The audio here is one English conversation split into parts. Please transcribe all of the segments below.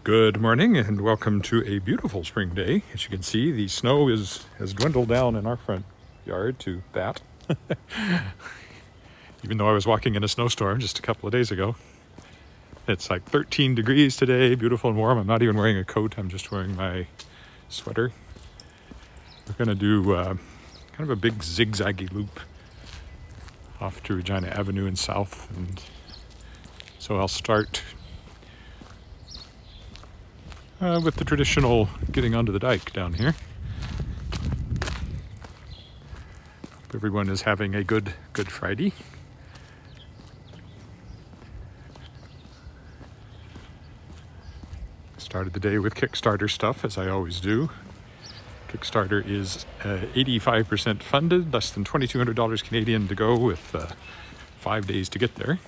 Good morning and welcome to a beautiful spring day. As you can see, the snow has dwindled down in our front yard to that. Even though I was walking in a snowstorm just a couple of days ago. It's like 13 degrees today, beautiful and warm. I'm not even wearing a coat, I'm just wearing my sweater. We're going to do kind of a big zigzaggy loop off to Regina Avenue and south. And so I'll start with the traditional getting onto the dike down here. Hope everyone is having a good Friday. Started the day with Kickstarter stuff, as I always do. Kickstarter is 85% funded, less than $2,200 Canadian to go, with 5 days to get there.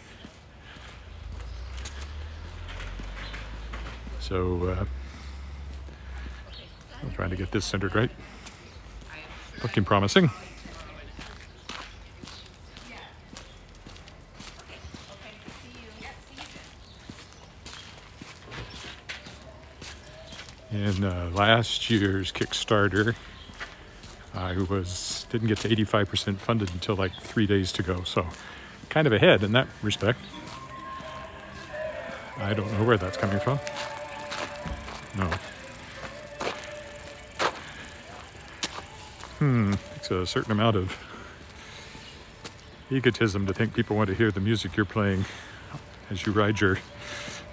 So I'm trying to get this centered right. Looking promising. In last year's Kickstarter, I didn't get to 85% funded until like 3 days to go, so kind of ahead in that respect. I don't know where that's coming from. No. It's a certain amount of egotism to think people want to hear the music you're playing as you ride your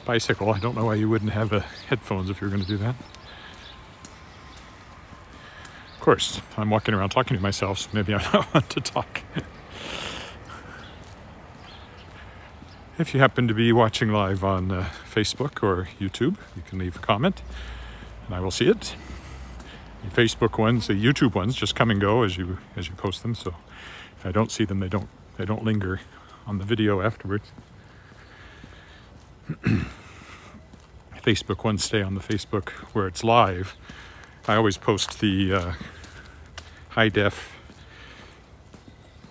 bicycle. I don't know why you wouldn't have headphones if you're going to do that. Of course, I'm walking around talking to myself, so maybe I don't want to talk. If you happen to be watching live on Facebook or YouTube, you can leave a comment and I will see it. The Facebook ones, the YouTube ones, just come and go as you post them. So if I don't see them, they don't linger on the video afterwards. Facebook ones stay on the Facebook where it's live. I always post the high def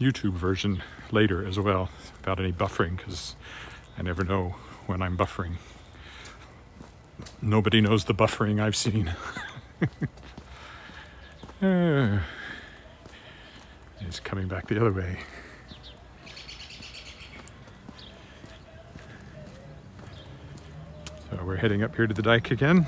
YouTube version later as well, without any buffering, because I never know when I'm buffering. Nobody knows the buffering I've seen. He's coming back the other way. So we're heading up here to the dike again.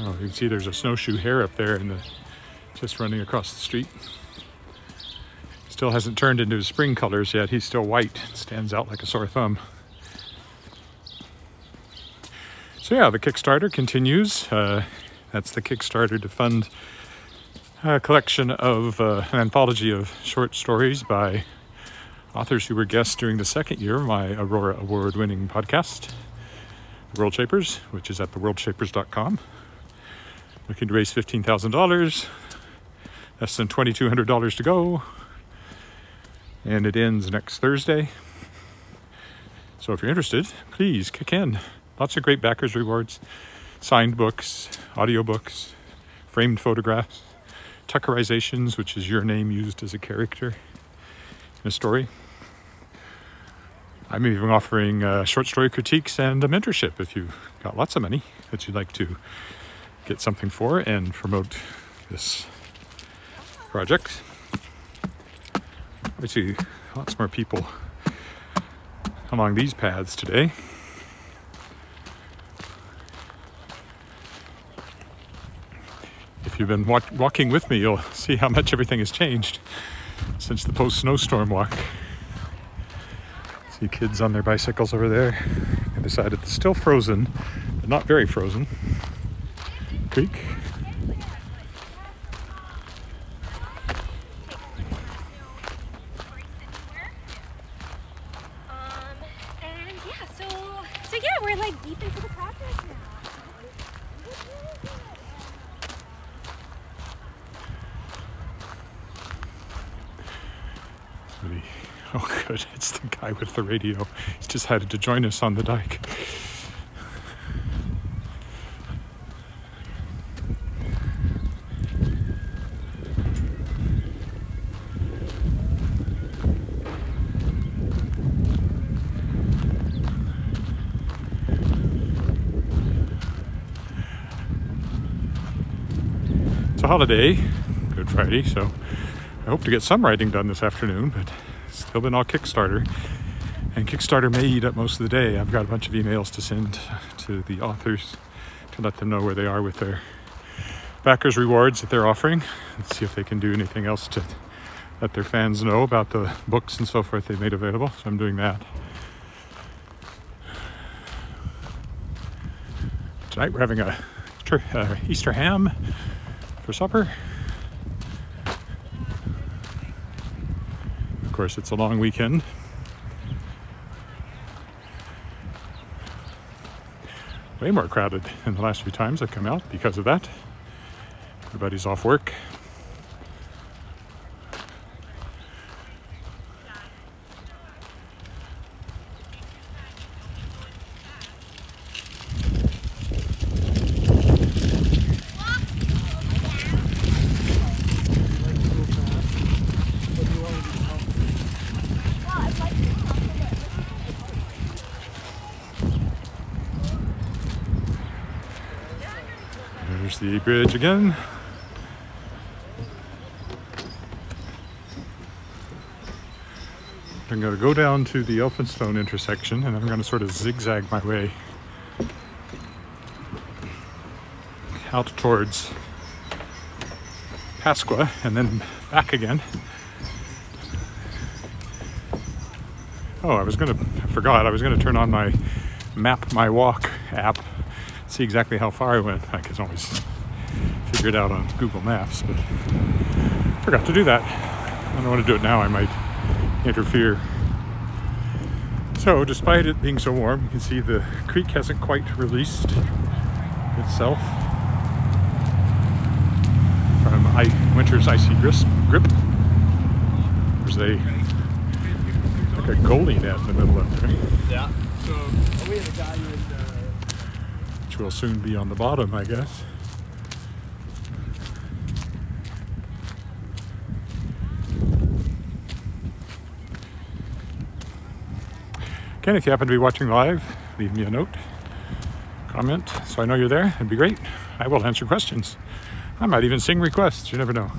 Oh, you can see there's a snowshoe hare up there just running across the street. Still hasn't turned into his spring colors yet. He's still white, stands out like a sore thumb. So yeah, the Kickstarter continues. That's the Kickstarter to fund a collection of an anthology of short stories by authors who were guests during the second year of my Aurora Award-winning podcast, The World Shapers, which is at theworldshapers.com. Looking to raise $15,000, less than $2,200 to go, and it ends next Thursday. So if you're interested, please kick in. Lots of great backers rewards, signed books, audiobooks, framed photographs, tuckerizations, which is your name used as a character in a story. I'm even offering short story critiques and a mentorship if you've got lots of money that you'd like to get something for and promote this project. I see lots more people along these paths today. If you've been walking with me, you'll see how much everything has changed since the post-snowstorm walk. See kids on their bicycles over there. I decided it's still frozen, but not very frozen. Creek. So yeah, we're like deep into the process now. Oh good, it's the guy with the radio. He's decided to join us on the dike. It's a holiday, Good Friday, so I hope to get some writing done this afternoon, but still been all Kickstarter. And Kickstarter may eat up most of the day. I've got a bunch of emails to send to the authors to let them know where they are with their backers rewards that they're offering, and see if they can do anything else to let their fans know about the books and so forth they've made available. So I'm doing that. Tonight we're having a Easter ham for supper. Of course, it's a long weekend. Way more crowded than the last few times I've come out because of that. Everybody's off work. There's the bridge again. I'm going to go down to the Elphinstone intersection, and I'm going to sort of zigzag my way out towards Pasqua and then back again. Oh, I forgot I was going to turn on my Map My Walk app, see exactly how far I went. I can always figure it out on Google Maps, but I forgot to do that. I don't want to do it now, I might interfere. So despite it being so warm, you can see the creek hasn't quite released itself from winter's icy grip. There's like a goalie net in the middle of there. Yeah. So we had a guy which will soon be on the bottom, I guess. Again, if you happen to be watching live, leave me a note, comment, so I know you're there. It'd be great. I will answer questions. I might even sing requests. You never know.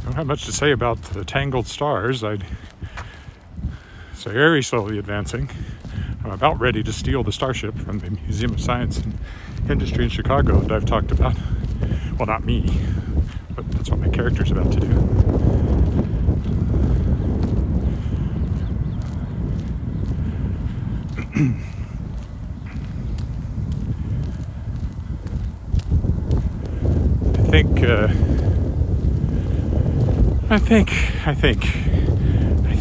Don't have much to say about the tangled stars. So very slowly advancing. I'm about ready to steal the starship from the Museum of Science and Industry in Chicago that I've talked about. Well, not me, but that's what my character's about to do. I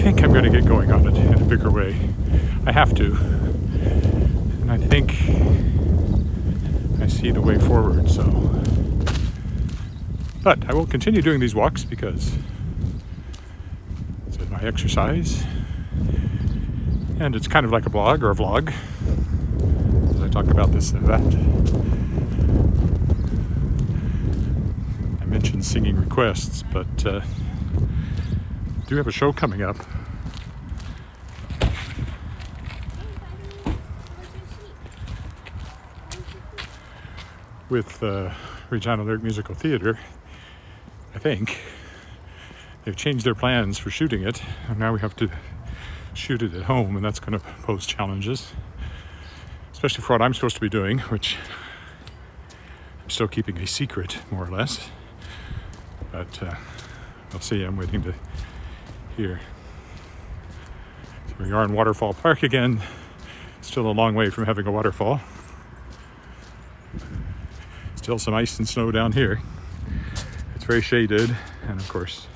think I'm going to get going on it in a bigger way. I have to. And I think I see the way forward, so. But I will continue doing these walks because it's my exercise. And it's kind of like a blog or a vlog, as I talk about this and that. I mentioned singing requests, but I do have a show coming up. With Regina Lyric Musical Theater. I think they've changed their plans for shooting it, and now we have to shoot it at home, and that's going to pose challenges, especially for what I'm supposed to be doing, which I'm still keeping a secret, more or less. But we'll see. I'm waiting to hear. So we are in Waterfall Park again. Still a long way from having a waterfall. Still some ice and snow down here. It's very shaded, and of course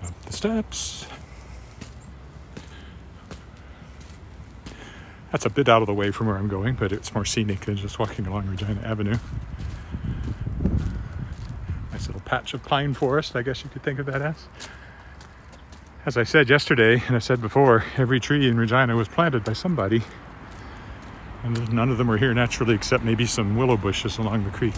up the steps. That's a bit out of the way from where I'm going, but it's more scenic than just walking along Regina Avenue. Nice little patch of pine forest, I guess you could think of that as. As I said yesterday, and I said before, every tree in Regina was planted by somebody. And none of them were here naturally except maybe some willow bushes along the creek.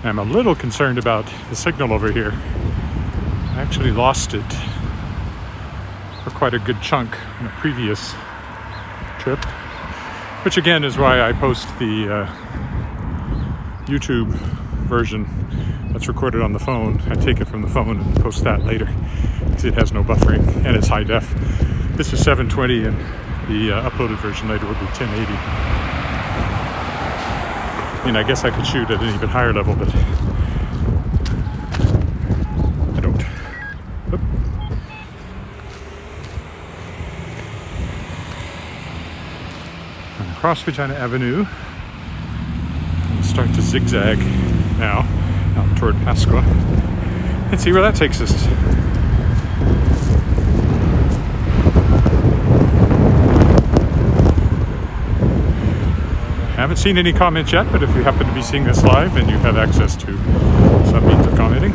I'm a little concerned about the signal over here. I actually lost it for quite a good chunk in a previous trip, which again is why I post the YouTube version that's recorded on the phone. I take it from the phone and post that later because it has no buffering and it's high def. This is 720 and the uploaded version later will be 1080. I mean, I guess I could shoot at an even higher level, but I don't. Oop. And across Regina Avenue, we'll start to zigzag now out toward Pasqua and see where that takes us. I haven't seen any comments yet, but if you happen to be seeing this live and you have access to some means of commenting,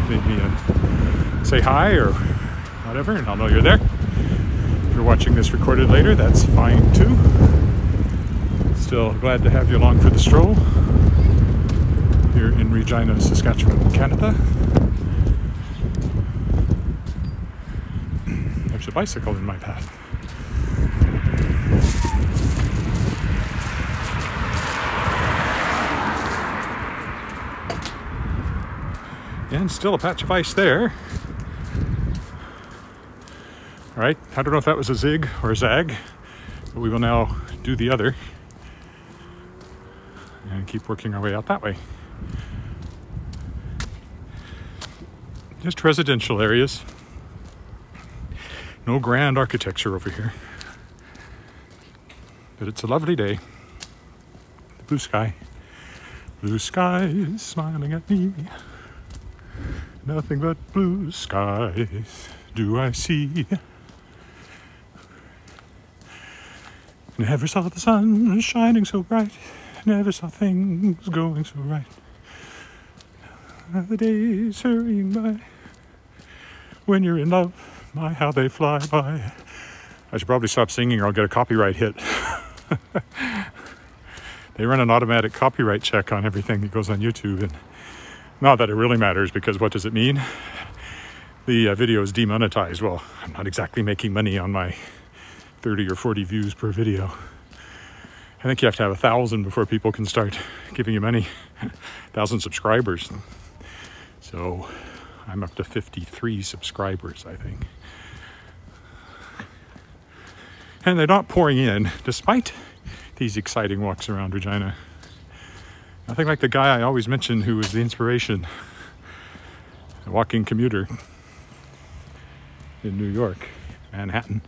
leave me a say hi or whatever, and I'll know you're there. If you're watching this recorded later, that's fine too. Still glad to have you along for the stroll here in Regina, Saskatchewan, Canada. There's a bicycle in my path. And still a patch of ice there. All right, I don't know if that was a zig or a zag, but we will now do the other and keep working our way out that way. Just residential areas. No grand architecture over here. But it's a lovely day. The blue sky. Blue skies smiling at me. Nothing but blue skies do I see. Never saw the sun shining so bright. Never saw things going so right. The days hurrying by. When you're in love, my how they fly by. I should probably stop singing or I'll get a copyright hit. They run an automatic copyright check on everything that goes on YouTube, and not that it really matters, because what does it mean? The video is demonetized. Well, I'm not exactly making money on my 30 or 40 views per video. I think you have to have 1,000 before people can start giving you money. 1,000 subscribers. So I'm up to 53 subscribers, I think. And they're not pouring in, despite these exciting walks around Regina. Nothing like the guy I always mention who was the inspiration, a walking commuter in New York, Manhattan.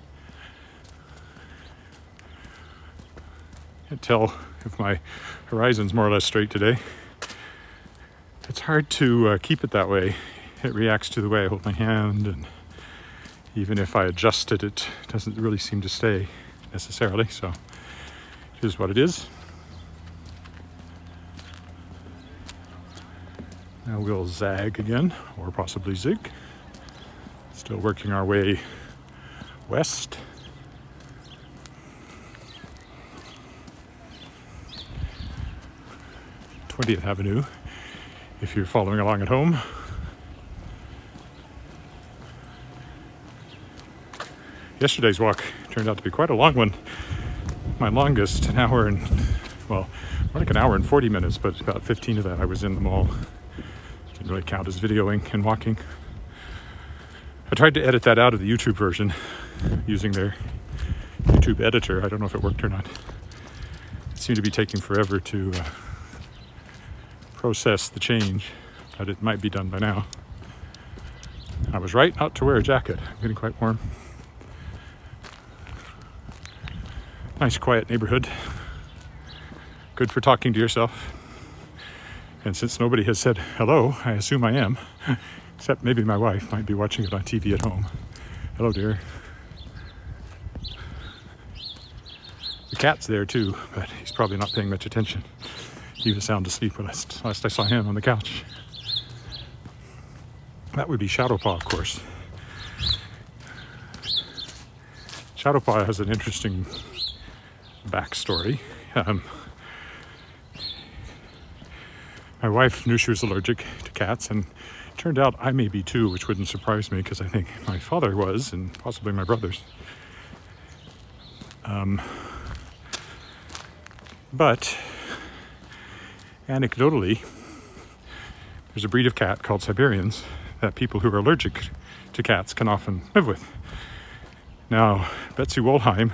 Can't tell if my horizon's more or less straight today. It's hard to keep it that way. It reacts to the way I hold my hand, and even if I adjust it, it doesn't really seem to stay necessarily, so it is what it is. Now we'll zag again, or possibly zig. Still working our way west. th Avenue, if you're following along at home. Yesterday's walk turned out to be quite a long one. My longest, an hour and, well, more like an hour and 40 minutes, but about 15 of that I was in the mall. Didn't really count as videoing and walking. I tried to edit that out of the YouTube version using their YouTube editor. I don't know if it worked or not. It seemed to be taking forever to process the change, but it might be done by now. I was right not to wear a jacket. I'm getting quite warm. Nice quiet neighborhood. Good for talking to yourself. And since nobody has said hello, I assume I am. Except maybe my wife might be watching it on TV at home. Hello, dear. The cat's there too, but he's probably not paying much attention. He was sound asleep last I saw him on the couch. That would be Shadowpaw, of course. Shadowpaw has an interesting backstory. My wife knew she was allergic to cats, and it turned out I may be too, which wouldn't surprise me because I think my father was, and possibly my brothers. But anecdotally, there's a breed of cat called Siberians that people who are allergic to cats can often live with. Now, Betsy Wollheim,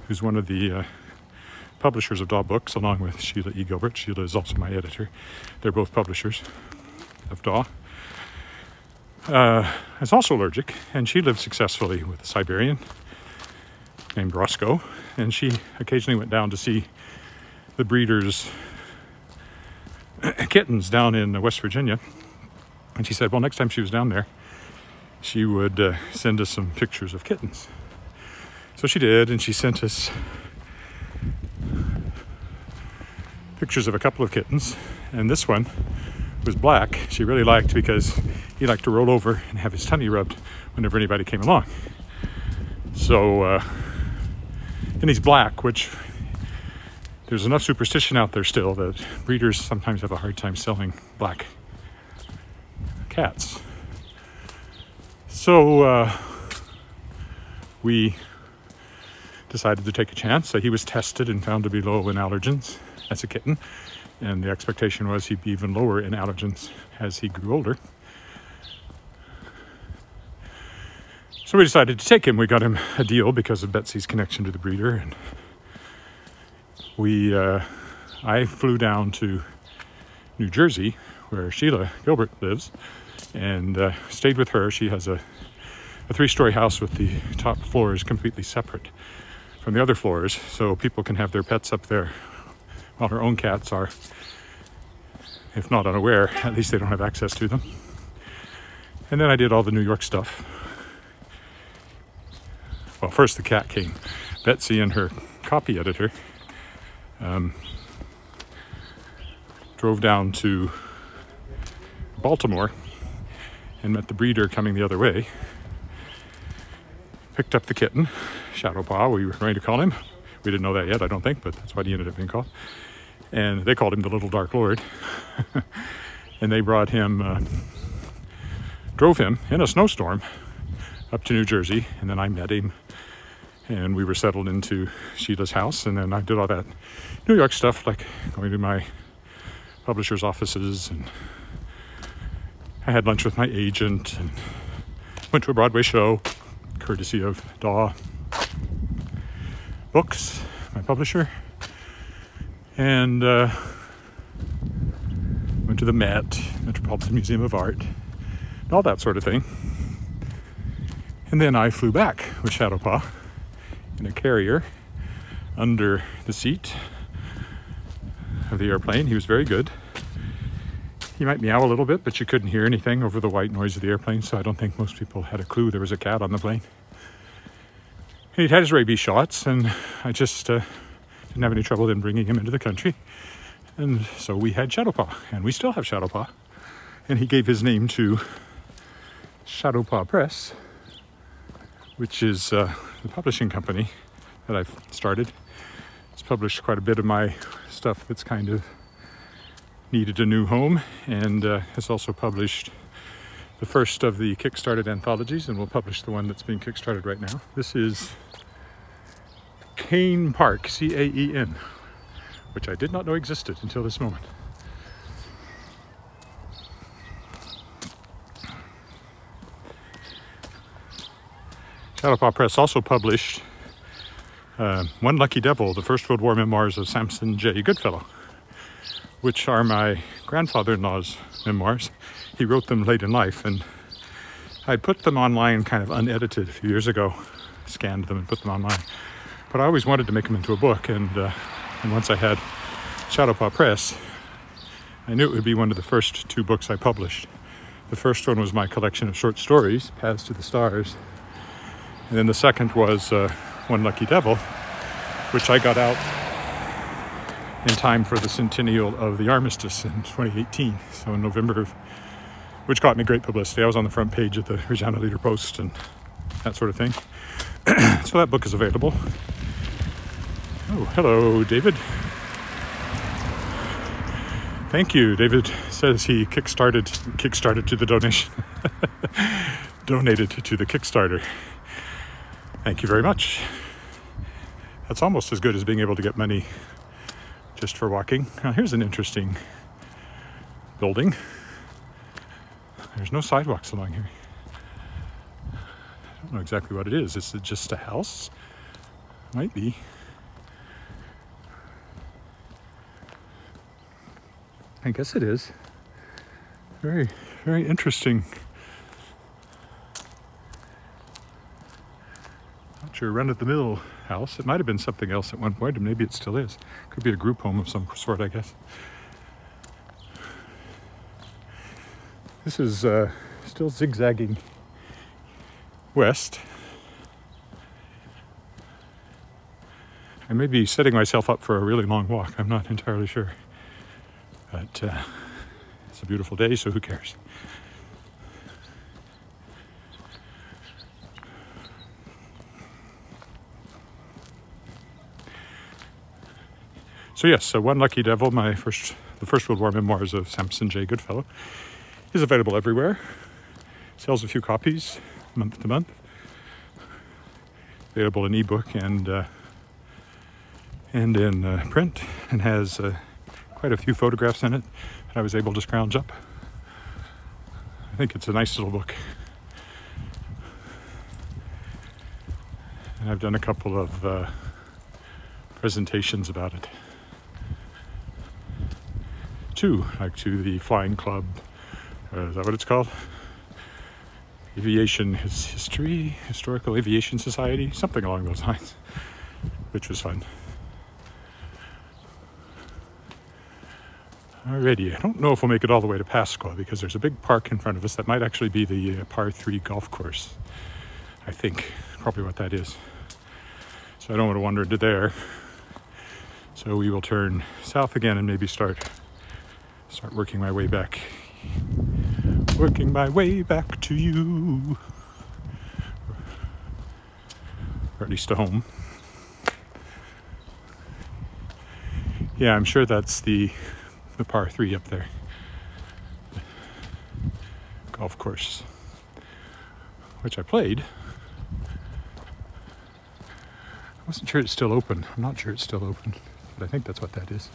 who's one of the publishers of Daw books, along with Sheila E. Gilbert. Sheila is also my editor. They're both publishers of Daw. Is also allergic, and she lived successfully with a Siberian named Roscoe, and she occasionally went down to see the breeders' kittens down in West Virginia. And she said, well, next time she was down there, she would send us some pictures of kittens. So she did, and she sent us pictures of a couple of kittens, and this one was black. She really liked because he liked to roll over and have his tummy rubbed whenever anybody came along. So, and he's black, which there's enough superstition out there still that breeders sometimes have a hard time selling black cats. So we decided to take a chance. So he was tested and found to be low in allergens as a kitten, and the expectation was he'd be even lower in allergens as he grew older. So we decided to take him. We got him a deal because of Betsy's connection to the breeder, and I flew down to New Jersey, where Sheila Gilbert lives, and stayed with her. She has a 3-story house with the top floors completely separate from the other floors, so people can have their pets up there while her own cats are, if not unaware, at least they don't have access to them. And then I did all the New York stuff. Well, first the cat came. Betsy and her copy editor drove down to Baltimore and met the breeder coming the other way. Picked up the kitten, Shadowpaw, we were going to call him. We didn't know that yet, I don't think, but that's what he ended up being called. And they called him the Little Dark Lord. And they brought him, drove him in a snowstorm up to New Jersey, and then I met him, and we were settled into Sheila's house, and then I did all that New York stuff, like going to my publisher's offices, and I had lunch with my agent, and went to a Broadway show, courtesy of Daw Books, my publisher, and went to the Met, Metropolitan Museum of Art, and all that sort of thing. And then I flew back with Shadowpaw in a carrier under the seat of the airplane. He was very good. He might meow a little bit, but you couldn't hear anything over the white noise of the airplane, so I don't think most people had a clue there was a cat on the plane. He'd had his rabies shots, and I just didn't have any trouble in bringing him into the country. And so we had Shadowpaw, and we still have Shadowpaw. And he gave his name to Shadowpaw Press, which is the publishing company that I've started. It's published quite a bit of my stuff that's kind of needed a new home, and has also published the first of the Kickstarted anthologies, and we'll publish the one that's being kickstarted right now. This is Caen Park, C-A-E-N, which I did not know existed until this moment. Shadowpaw Press also published One Lucky Devil, the First World War memoirs of Samson J. Goodfellow, which are my grandfather-in-law's memoirs. He wrote them late in life, and I put them online kind of unedited a few years ago, scanned them and put them online. But I always wanted to make them into a book, and once I had Shadowpaw Press, I knew it would be one of the first 2 books I published. The first one was my collection of short stories, Paths to the Stars, and then the second was One Lucky Devil, which I got out in time for the centennial of the armistice in 2018, so in November, which got me great publicity. I was on the front page of the Regina Leader Post and that sort of thing. So that book is available. Oh, hello, David. Thank you. David says he kickstarted to the donation. Donated to the Kickstarter. Thank you very much. That's almost as good as being able to get money just for walking. Now here's an interesting building. There's no sidewalks along here. I don't know exactly what it is. Is it just a house? Might be. I guess it is. Very, very interesting. Not sure, run-of-the-mill house. It might have been something else at one point, and maybe it still is. Could be a group home of some sort, I guess. This is still zigzagging west. I may be setting myself up for a really long walk. I'm not entirely sure. But it's a beautiful day, so who cares? So yes, One Lucky Devil, the First World War memoirs of Sampson J. Goodfellow, is available everywhere. Sells a few copies month to month. Available in ebook and in print, and has quite a few photographs in it that I was able to scrounge up. I think it's a nice little book. And I've done a couple of presentations about it. Like to the Flying Club, is that what it's called? Aviation History, Historical Aviation Society, something along those lines, which was fun. Alrighty, I don't know if we'll make it all the way to Pasqua because there's a big park in front of us that might actually be the par 3 golf course. I think, probably what that is. So I don't want to wander into there. So we will turn south again and maybe start working my way back. Working my way back to you. Or at least to home. Yeah, I'm sure that's the par 3 up there. Golf course. Which I played. I wasn't sure it's still open. I'm not sure it's still open. But I think that's what that is.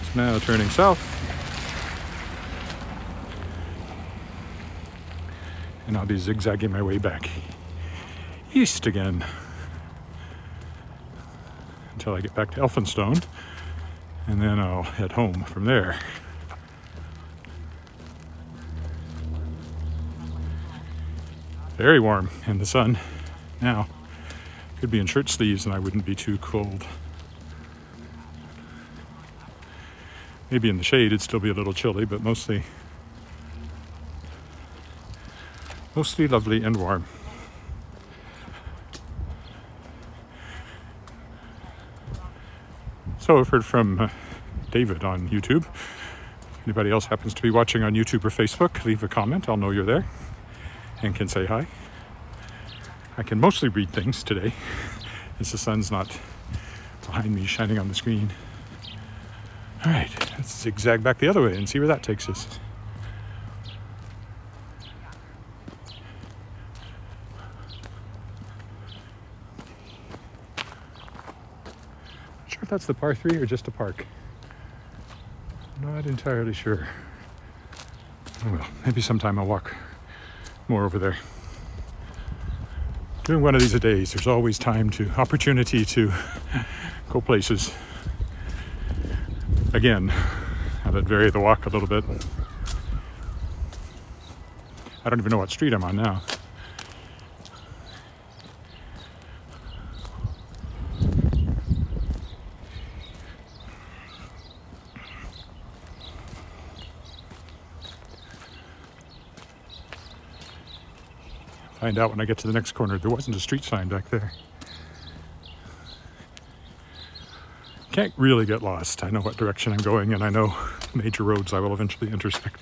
It's now turning south. And I'll be zigzagging my way back east again until I get back to Elphinstone, and then I'll head home from there. Very warm in the sun now. Could be in shirt sleeves and I wouldn't be too cold. Maybe in the shade it'd still be a little chilly, but mostly lovely and warm. So I've heard from David on YouTube. If anybody else happens to be watching on YouTube or Facebook, leave a comment. I'll know you're there and can say hi. I can mostly read things today as the sun's not behind me shining on the screen. All right, let's zigzag back the other way and see where that takes us. If that's the par 3 or just a park. Not entirely sure. Oh well, maybe sometime I'll walk more over there. Doing one of these a days. There's always opportunity to go places. Again, I'll vary the walk a little bit. I don't even know what street I'm on now. Find out when I get to the next corner. There wasn't a street sign back there. Can't really get lost. I know what direction I'm going, and I know major roads I will eventually intersect.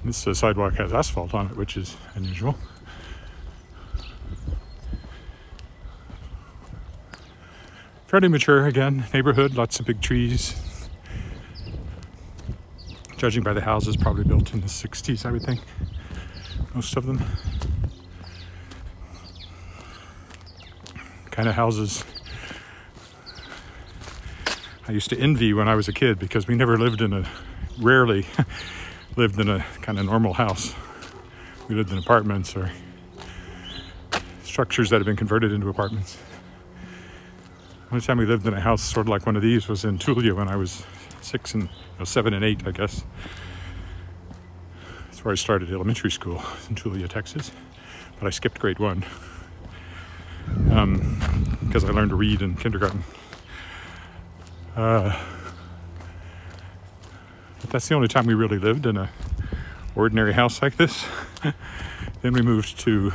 This sidewalk has asphalt on it, which is unusual. Fairly mature, again, neighborhood, lots of big trees. Judging by the houses, probably built in the 60s, I would think. Most of them. Kind of houses I used to envy when I was a kid, because we never rarely lived in a kind of normal house. We lived in apartments or structures that had been converted into apartments. The only time we lived in a house sort of like one of these was in Tulia when I was 7 and 8, I guess. That's where I started elementary school, in Tulia, Texas. But I skipped grade 1 because I learned to read in kindergarten. But that's the only time we really lived in a ordinary house like this. Then we moved to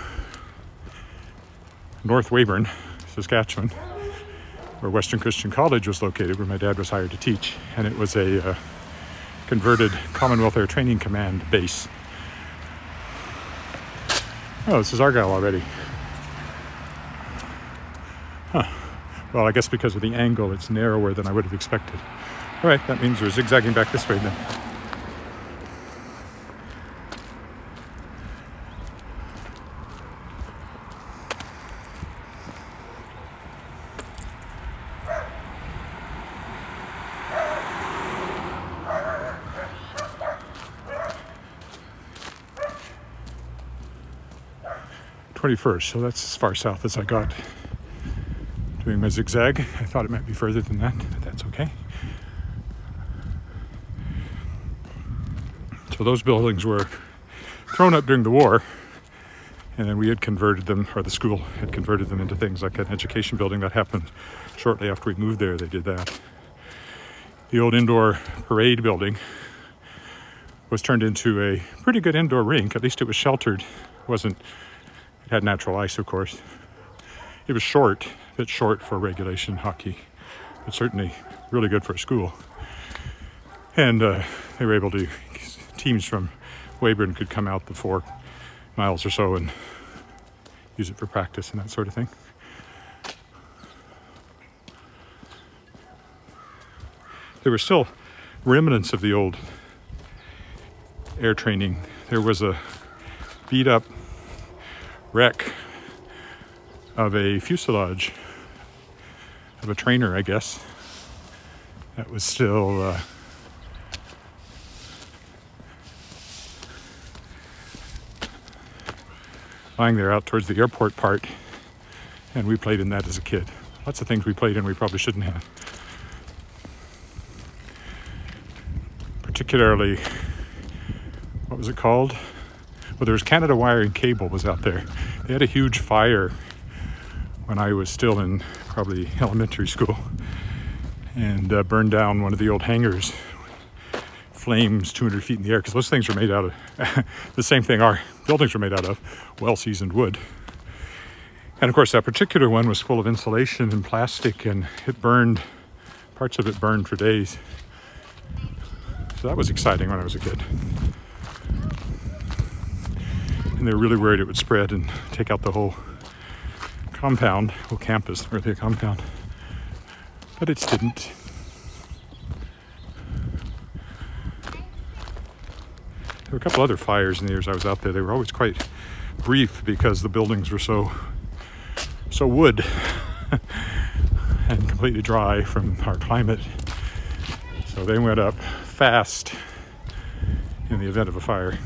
North Weyburn, Saskatchewan, where Western Christian College was located, where my dad was hired to teach. And it was a converted Commonwealth Air Training Command base. Oh, this is Argyle already. Huh. Well, I guess because of the angle, it's narrower than I would have expected. All right, that means we're zigzagging back this way then. So that's as far south as I got doing my zigzag. I thought it might be further than that, but that's okay. So those buildings were thrown up during the war, and then we had converted them, or the school had converted them into things like an education building. That happened shortly after we moved there. They did that. The old indoor parade building was turned into a pretty good indoor rink. At least it was sheltered. It had natural ice, of course. It was a bit short for regulation hockey, but certainly really good for a school. And they were able to, teams from Weyburn could come out the 4 miles or so and use it for practice and that sort of thing. There were still remnants of the old air training. There was a beat up wreck of a fuselage of a trainer, I guess, that was still lying there out towards the airport part, and we played in that as a kid. Lots of things we played in we probably shouldn't have. Particularly, what was it called? Well, there was Canada Wire and Cable was out there. They had a huge fire when I was still in probably elementary school, and burned down one of the old hangars. Flames 200 feet in the air, because those things are made out of the same thing our buildings are made out of, well-seasoned wood. And of course, that particular one was full of insulation and plastic, and it burned, parts of it burned for days. So that was exciting when I was a kid. And they were really worried it would spread and take out the whole compound, whole campus, really a compound. But it didn't. There were a couple other fires in the years I was out there. They were always quite brief because the buildings were so wood and completely dry from our climate. So they went up fast in the event of a fire.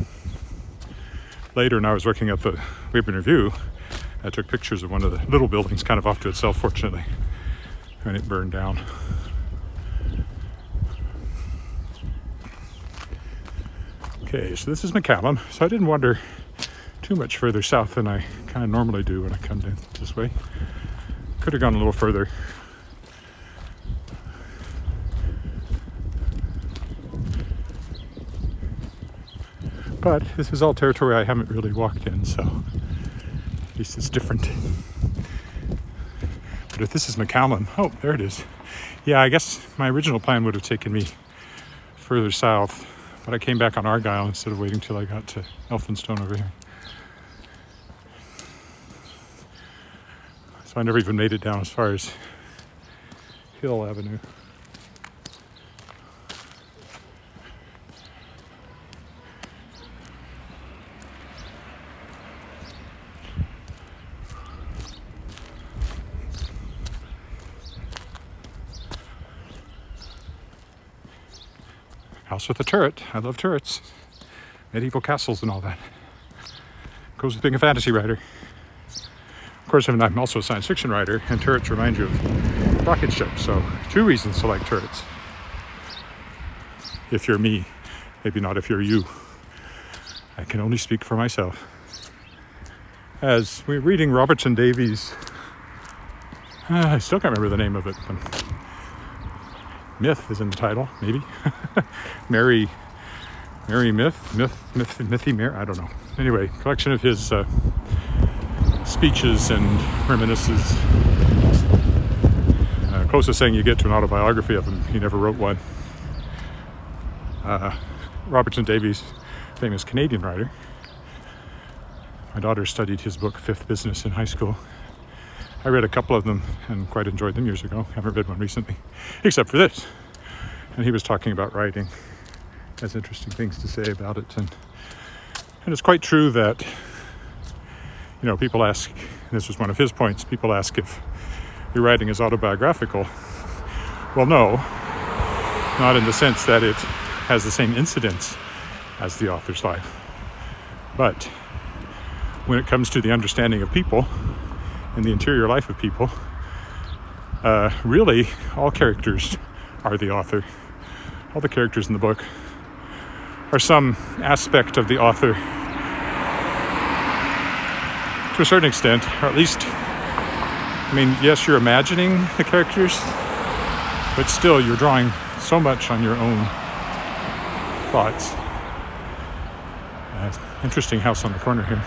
Later, when I was working at the Weyburn Review, I took pictures of one of the little buildings kind of off to itself, fortunately, and it burned down. Okay, so this is McCallum. So I didn't wander too much further south than I kind of normally do when I come down this way. Could have gone a little further. But this is all territory I haven't really walked in, so at least it's different. But if this is McCallum, oh, there it is. Yeah, I guess my original plan would have taken me further south, but I came back on Argyle instead of waiting till I got to Elphinstone over here. So I never even made it down as far as Hill Avenue. House with a turret. I love turrets. Medieval castles and all that. Goes with being a fantasy writer. Of course, I'm also a science fiction writer, and turrets remind you of rocket ships, so 2 reasons to like turrets. If you're me, maybe not if you're you. I can only speak for myself. As we're reading Robertson Davies, I still can't remember the name of it. Myth is in the title, maybe. Mary Mythy Mary, I don't know. Anyway, collection of his speeches and reminiscences. Closest thing you get to an autobiography of him. He never wrote one. Robertson Davies, famous Canadian writer. My daughter studied his book, Fifth Business, in high school. I read a couple of them and quite enjoyed them years ago. Haven't read one recently, except for this. And he was talking about writing. Has interesting things to say about it. And it's quite true that, you know, people ask, and this was one of his points, people ask if your writing is autobiographical. Well, no, not in the sense that it has the same incidents as the author's life. But when it comes to the understanding of people and the interior life of people, really all characters are the author. All the characters in the book are some aspect of the author to a certain extent, or at least, I mean, yes, you're imagining the characters, but still you're drawing so much on your own thoughts. Interesting house on the corner here.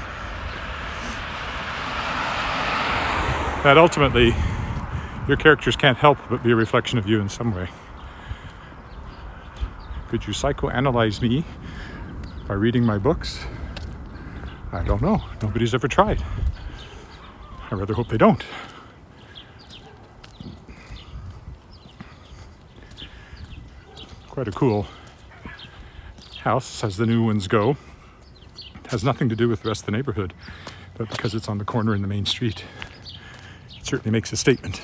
That ultimately, your characters can't help but be a reflection of you in some way. Could you psychoanalyze me by reading my books? I don't know. Nobody's ever tried. I rather hope they don't. Quite a cool house as the new ones go. It has nothing to do with the rest of the neighborhood, but because it's on the corner in the main street, it certainly makes a statement.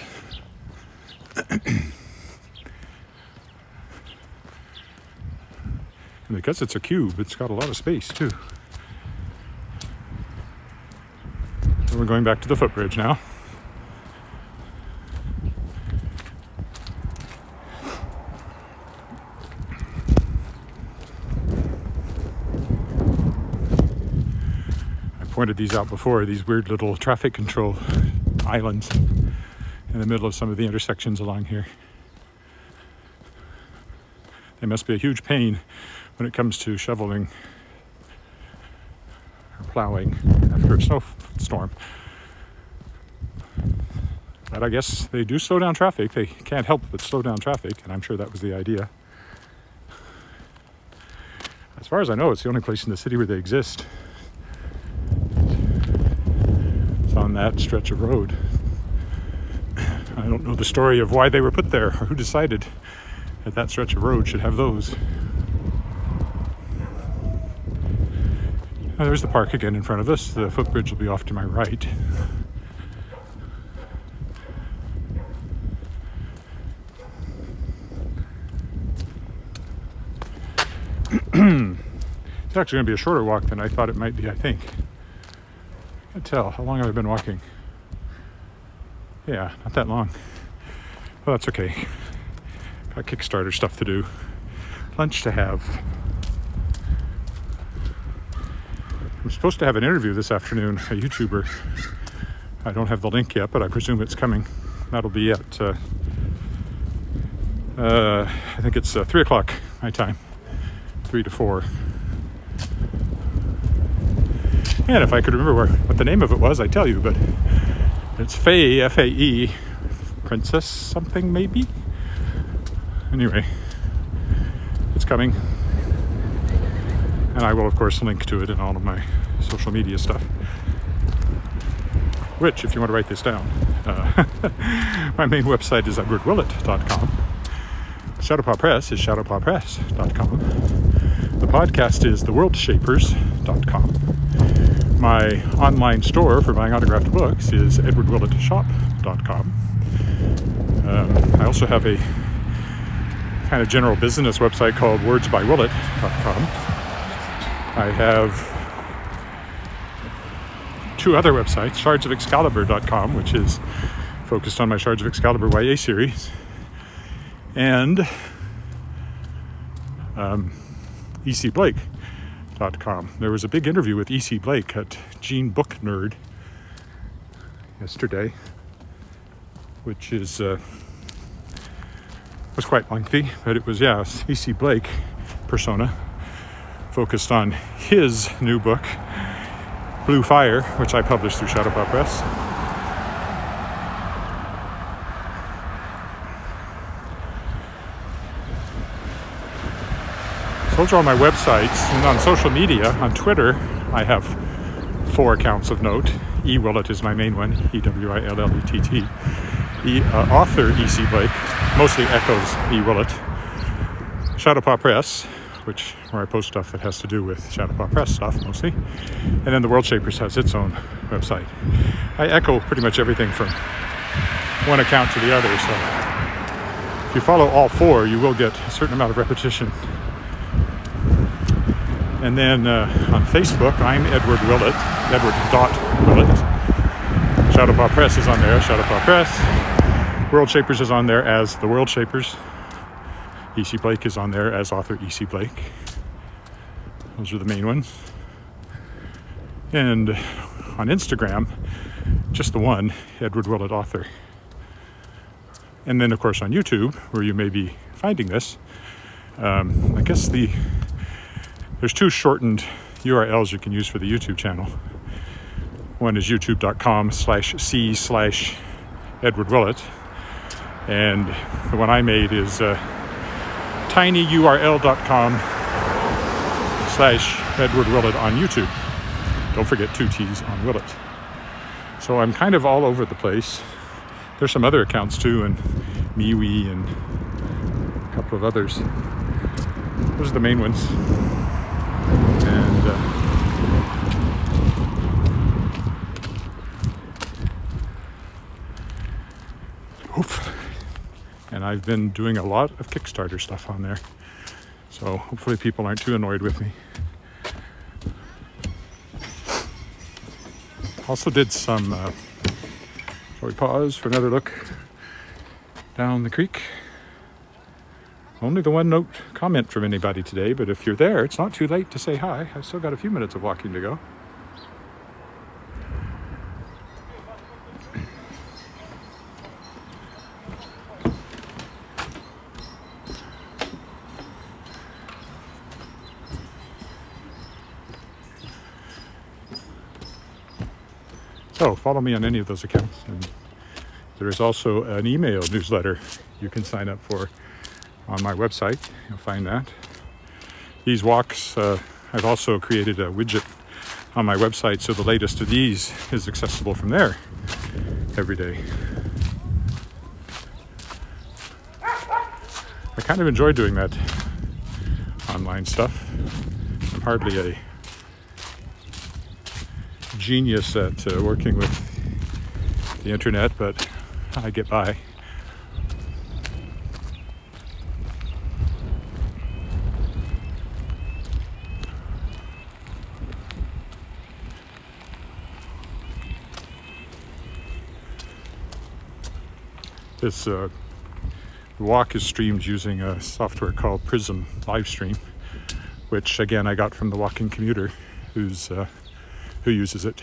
And because it's a cube, it's got a lot of space too. So we're going back to the footbridge now. I pointed these out before, these weird little traffic control islands in the middle of some of the intersections along here. They must be a huge pain when it comes to shoveling or plowing after a snowstorm. But I guess they do slow down traffic. They can't help but slow down traffic, and I'm sure that was the idea. As far as I know, it's the only place in the city where they exist. It's on that stretch of road. I don't know the story of why they were put there or who decided that that stretch of road should have those. Oh, there's the park again in front of us. The footbridge will be off to my right. It's actually going to be a shorter walk than I thought it might be, I think. I can't tell. How long have I been walking? Yeah, not that long. Well, that's okay. Got Kickstarter stuff to do. Lunch to have. I'm supposed to have an interview this afternoon, a YouTuber. I don't have the link yet, but I presume it's coming. That'll be at, I think it's 3 o'clock my time, 3 to 4. And if I could remember what the name of it was, I'd tell you, but it's Faye, F-A-E, Princess something maybe? Anyway, it's coming. And I will, of course, link to it in all of my social media stuff. Which, if you want to write this down, my main website is edwardwillett.com. Shadowpaw Press is shadowpawpress.com. The podcast is theworldshapers.com. My online store for buying autographed books is edwardwillettshop.com. I also have a kind of general business website called wordsbywillett.com. I have 2 other websites, shardsofexcalibur.com, which is focused on my Shards of Excalibur YA series, and ecblake.com. There was a big interview with E.C. Blake at Gene Book Nerd yesterday, which is was quite lengthy, but it was, yeah, E.C. Blake persona, focused on his new book, Blue Fire, which I published through Shadowpaw Press. So those are all my websites, and on social media, on Twitter, I have 4 accounts of note. E. Willett is my main one, E-W-I-L-L-E-T-T. Author E.C. Blake, mostly echoes E. Willett. Shadowpaw Press, where I post stuff that has to do with Shadowpaw Press stuff mostly. And then the World Shapers has its own website. I echo pretty much everything from one account to the other, so if you follow all 4, you will get a certain amount of repetition. And then on Facebook, I'm Edward Willett, Edward.Willett. Shadowpaw Press is on there, Shadowpaw Press. World Shapers is on there as the World Shapers. E.C. Blake is on there as author E.C. Blake. Those are the main ones. And on Instagram, just the one, Edward Willett Author. And then, of course, on YouTube, where you may be finding this, I guess there's 2 shortened URLs you can use for the YouTube channel. One is youtube.com/c/Edward Willett. And the one I made is tinyurl.com/Edward Willett on YouTube. Don't forget 2 T's on Willett. So I'm kind of all over the place. There's some other accounts too, and MeWe and a couple of others. Those are the main ones. And and I've been doing a lot of Kickstarter stuff on there, so hopefully people aren't too annoyed with me. Also did some shall we pause for another look down the creek? Only the 1 note comment from anybody today, but if you're there, it's not too late to say hi. I've still got a few minutes of walking to go. So follow me on any of those accounts. And there is also an email newsletter you can sign up for on my website. You'll find that. These walks, I've also created a widget on my website, so the latest of these is accessible from there every day. I kind of enjoy doing that online stuff. I'm hardly a genius at working with the internet, but I get by. This walk is streamed using a software called Prism Livestream, which again I got from the Walking Commuter, who uses it.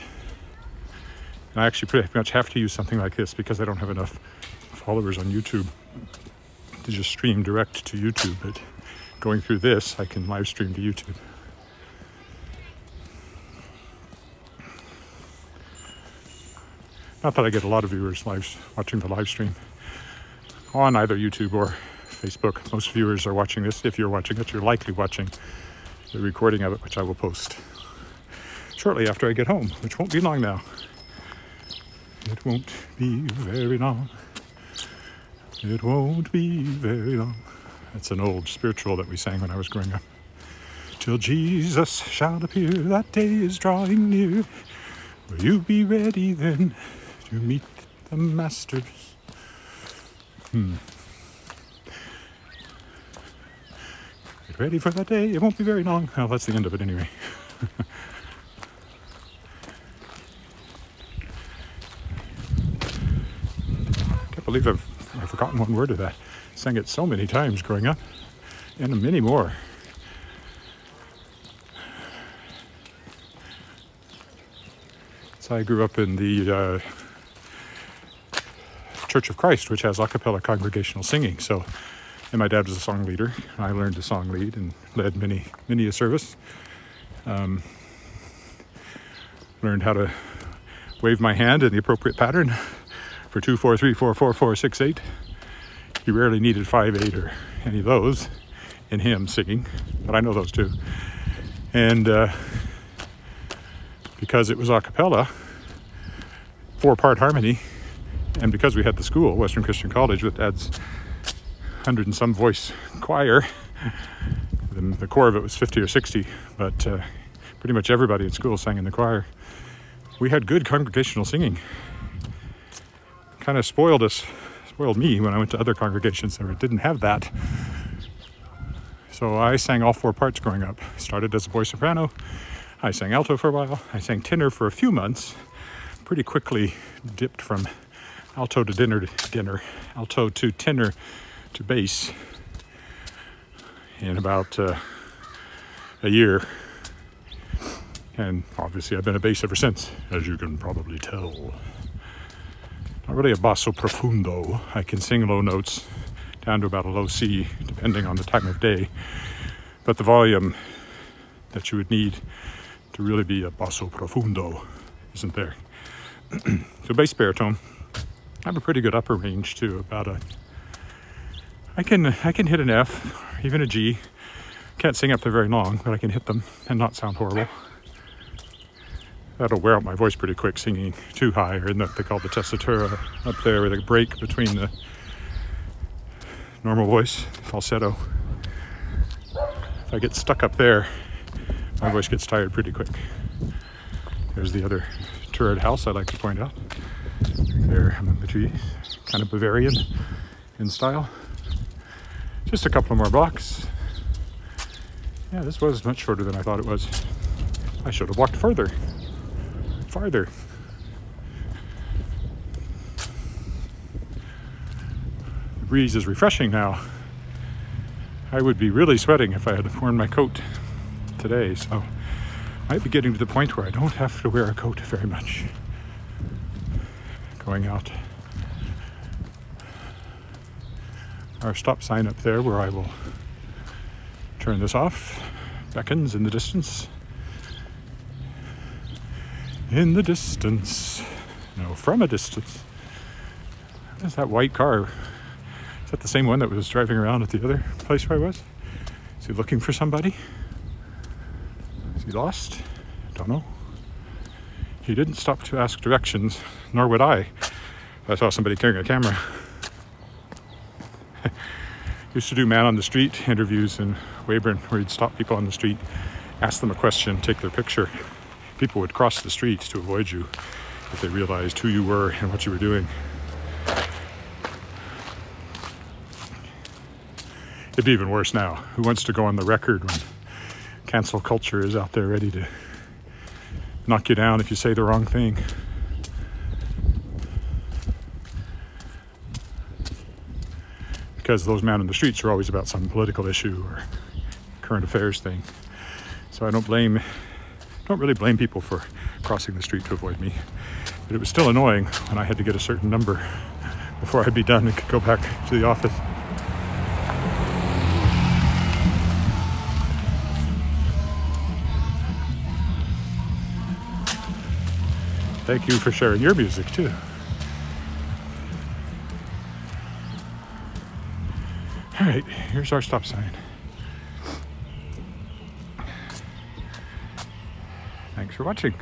And I actually pretty much have to use something like this because I don't have enough followers on YouTube to just stream direct to YouTube. But going through this, I can live stream to YouTube. Not that I get a lot of viewers watching the live stream on either YouTube or Facebook. Most viewers are watching this. If you're watching it, you're likely watching the recording of it, which I will post shortly after I get home, which won't be long now. It won't be very long. It won't be very long. That's an old spiritual that we sang when I was growing up. Till Jesus shall appear, that day is drawing near. Will you be ready then to meet the masters? Get ready for that day. It won't be very long. Well, that's the end of it anyway. Can't believe I've forgotten one word of that. Sang it so many times growing up, and many more. So I grew up in the Church of Christ, which has a cappella congregational singing. So, and my dad was a song leader. I learned to song lead and led many a service. Learned how to wave my hand in the appropriate pattern for 2, 4, 3, 4, 4, 4, 6, 8. You rarely needed 5, 8 or any of those in hymn singing, but I know those too. And because it was a cappella, 4-part harmony, and because we had the school, Western Christian College, with Dad's 100 and some voice choir, the core of it was 50 or 60, but pretty much everybody in school sang in the choir. We had good congregational singing. Kind of spoiled me when I went to other congregations that didn't have that. So I sang all 4 parts growing up. Started as a boy soprano. I sang alto for a while. I sang tenor for a few months. Pretty quickly dipped from alto to alto to tenor to bass in about a year. And obviously I've been a bass ever since, as you can probably tell. Not really a basso profundo. I can sing low notes down to about a low C, depending on the time of day. But the volume that you would need to really be a basso profundo isn't there. So bass baritone. I have a pretty good upper range too. I can hit an F, even a G. Can't sing up there very long, but I can hit them and not sound horrible. That'll wear out my voice pretty quick singing too high, or in what they call the tessitura up there, with a break between the normal voice, falsetto. If I get stuck up there, my voice gets tired pretty quick. There's the other turret house I'd like to point out. There among the trees, kind of Bavarian in style. Just a couple more blocks. Yeah, this was much shorter than I thought it was. I should have walked farther. The breeze is refreshing now. I would be really sweating if I had worn my coat today, so I might be getting to the point where I don't have to wear a coat very much going out. Our stop sign up there, where I will turn this off, beckons in the distance. In the distance. No, from a distance. There's that white car. Is that the same one that was driving around at the other place where I was? Is he looking for somebody? Is he lost? Don't know. He didn't stop to ask directions, nor would I. I saw somebody carrying a camera. Used to do man on the street interviews in Weyburn, where you'd stop people on the street, ask them a question, take their picture. People would cross the street to avoid you if they realized who you were and what you were doing. It'd be even worse now. Who wants to go on the record when cancel culture is out there ready to knock you down if you say the wrong thing? Because those men in the streets are always about some political issue or current affairs thing. So I don't really blame people for crossing the street to avoid me. But it was still annoying when I had to get a certain number before I'd be done and could go back to the office. Thank you for sharing your music too. All right, here's our stop sign. for watching.